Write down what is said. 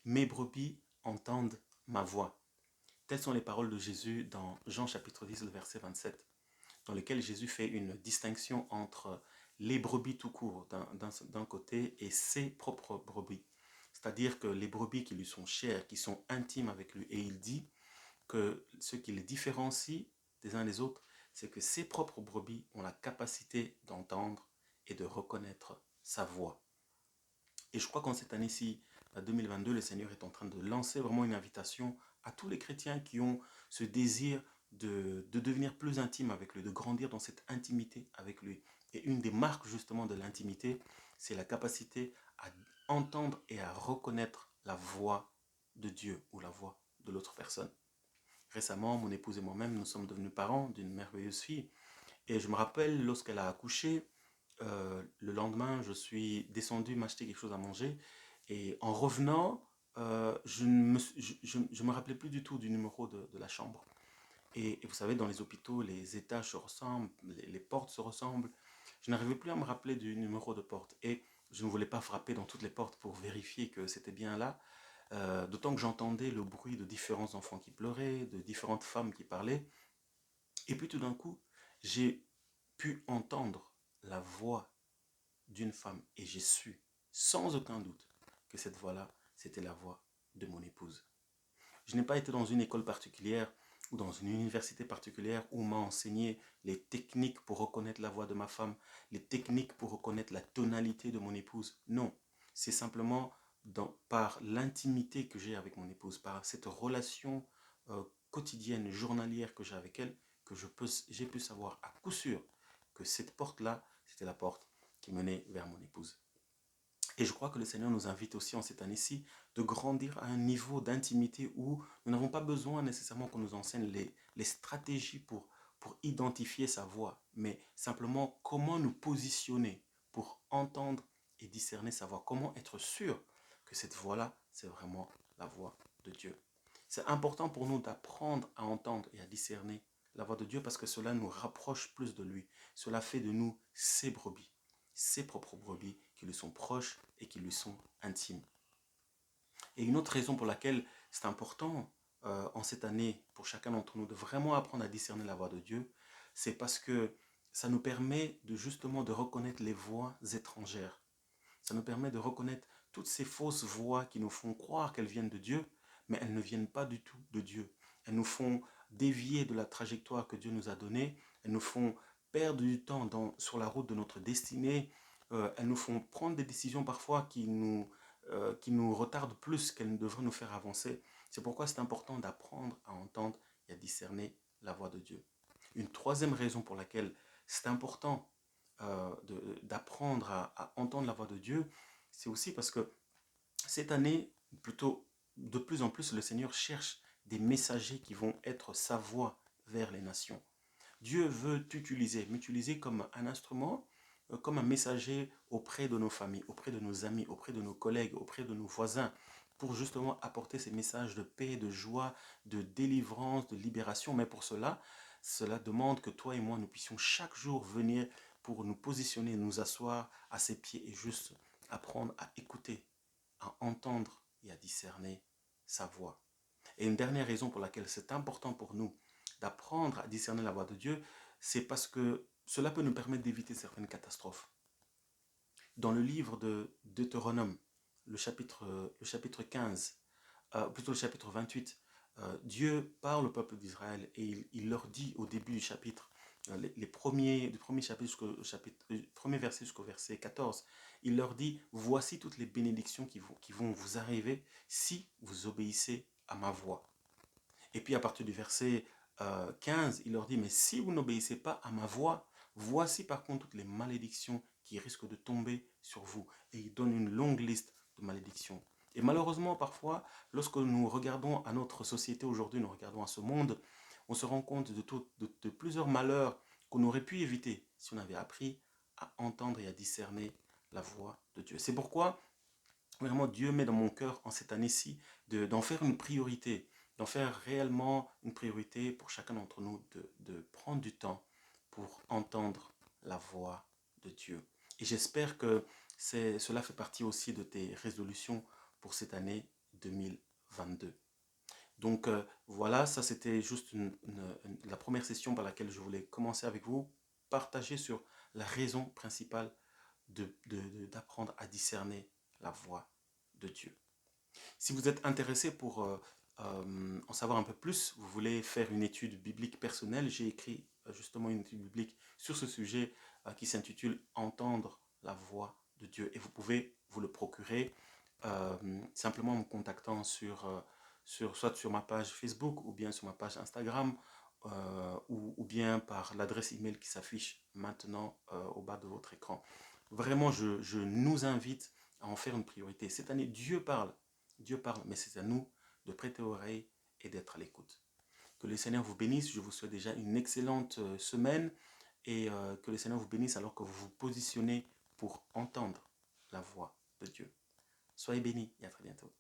Mes brebis entendent ma voix. Telles sont les paroles de Jésus dans Jean chapitre 10, le verset 27, dans lequel Jésus fait une distinction entre les brebis tout court d'un côté et ses propres brebis. C'est-à-dire que les brebis qui lui sont chères, qui sont intimes avec lui. Et il dit que ce qui les différencie des uns des autres, c'est que ses propres brebis ont la capacité d'entendre et de reconnaître sa voix. Et je crois qu'en cette année-ci, 2022, le Seigneur est en train de lancer vraiment une invitation à tous les chrétiens qui ont ce désir de devenir plus intime avec lui, de grandir dans cette intimité avec lui. Et une des marques justement de l'intimité, c'est la capacité à entendre et à reconnaître la voix de Dieu ou la voix de l'autre personne. Récemment, mon épouse et moi-même, nous sommes devenus parents d'une merveilleuse fille. Et je me rappelle, lorsqu'elle a accouché, le lendemain, je suis descendu m'acheter quelque chose à manger. Et en revenant, je me rappelais plus du tout du numéro de la chambre. Et vous savez, dans les hôpitaux, les étages se ressemblent, les portes se ressemblent. Je n'arrivais plus à me rappeler du numéro de porte. Et je ne voulais pas frapper dans toutes les portes pour vérifier que c'était bien là. D'autant que j'entendais le bruit de différents enfants qui pleuraient, de différentes femmes qui parlaient. Et puis tout d'un coup, j'ai pu entendre la voix d'une femme et j'ai su, sans aucun doute, que cette voix-là, c'était la voix de mon épouse. Je n'ai pas été dans une école particulière ou dans une université particulière où on m'a enseigné les techniques pour reconnaître la voix de ma femme, les techniques pour reconnaître la tonalité de mon épouse. Non, c'est simplement par l'intimité que j'ai avec mon épouse, par cette relation quotidienne, journalière que j'ai avec elle, que j'ai pu savoir à coup sûr que cette porte-là, c'était la porte qui menait vers mon épouse. Et je crois que le Seigneur nous invite aussi en cette année-ci de grandir à un niveau d'intimité où nous n'avons pas besoin nécessairement qu'on nous enseigne les stratégies pour identifier sa voix, mais simplement comment nous positionner pour entendre et discerner sa voix. Comment être sûr que cette voix-là, c'est vraiment la voix de Dieu. C'est important pour nous d'apprendre à entendre et à discerner la voix de Dieu parce que cela nous rapproche plus de lui. Cela fait de nous ses brebis, ses propres brebis qui lui sont proches et qui lui sont intimes. Et une autre raison pour laquelle c'est important en cette année pour chacun d'entre nous de vraiment apprendre à discerner la voix de Dieu, c'est parce que ça nous permet de justement de reconnaître les voix étrangères. Ça nous permet de reconnaître toutes ces fausses voix qui nous font croire qu'elles viennent de Dieu, mais elles ne viennent pas du tout de Dieu. Elles nous font dévier de la trajectoire que Dieu nous a donnée. Elles nous font perdre du temps sur la route de notre destinée. Elles nous font prendre des décisions parfois qui nous retardent plus qu'elles ne devraient nous faire avancer. C'est pourquoi c'est important d'apprendre à entendre et à discerner la voix de Dieu. Une troisième raison pour laquelle c'est important d'apprendre à entendre la voix de Dieu, c'est aussi parce que cette année, plutôt de plus en plus, le Seigneur cherche des messagers qui vont être sa voix vers les nations. Dieu veut m'utiliser comme un instrument, comme un messager auprès de nos familles, auprès de nos amis, auprès de nos collègues, auprès de nos voisins, pour justement apporter ces messages de paix, de joie, de délivrance, de libération. Mais pour cela demande que toi et moi, nous puissions chaque jour venir pour nous positionner, nous asseoir à ses pieds et juste apprendre à écouter, à entendre et à discerner sa voix. Et une dernière raison pour laquelle c'est important pour nous d'apprendre à discerner la voix de Dieu, c'est parce que cela peut nous permettre d'éviter certaines catastrophes. Dans le livre de Deutéronome, le chapitre 15, plutôt le chapitre 28, Dieu parle au peuple d'Israël et il leur dit au début du chapitre, du premier chapitre premier verset jusqu'au verset 14, il leur dit, voici toutes les bénédictions qui vont vous arriver si vous obéissez à ma voix. Et puis à partir du verset 15, il leur dit, mais si vous n'obéissez pas à ma voix, voici par contre toutes les malédictions qui risquent de tomber sur vous. Et il donne une longue liste de malédictions. Et malheureusement, parfois, lorsque nous regardons à notre société aujourd'hui, nous regardons à ce monde, on se rend compte de plusieurs malheurs qu'on aurait pu éviter si on avait appris à entendre et à discerner la voix de Dieu. C'est pourquoi, vraiment, Dieu met dans mon cœur en cette année-ci d'en faire une priorité, d'en faire réellement une priorité pour chacun d'entre nous, de prendre du temps pour entendre la voix de Dieu. Et j'espère que cela fait partie aussi de tes résolutions pour cette année 2022. Donc voilà, ça c'était juste la première session par laquelle je voulais commencer avec vous, partager sur la raison principale d'apprendre à discerner la voix de Dieu. Si vous êtes intéressé pour en savoir un peu plus, vous voulez faire une étude biblique personnelle, j'ai écrit justement une étude biblique sur ce sujet qui s'intitule Entendre la voix de Dieu. Et vous pouvez vous le procurer simplement en me contactant soit sur ma page Facebook ou bien sur ma page Instagram ou bien par l'adresse email qui s'affiche maintenant au bas de votre écran. Vraiment, je nous invite à en faire une priorité. Cette année, Dieu parle, mais c'est à nous de prêter oreille et d'être à l'écoute. Que le Seigneur vous bénisse. Je vous souhaite déjà une excellente semaine et que le Seigneur vous bénisse alors que vous vous positionnez pour entendre la voix de Dieu. Soyez bénis et à très bientôt.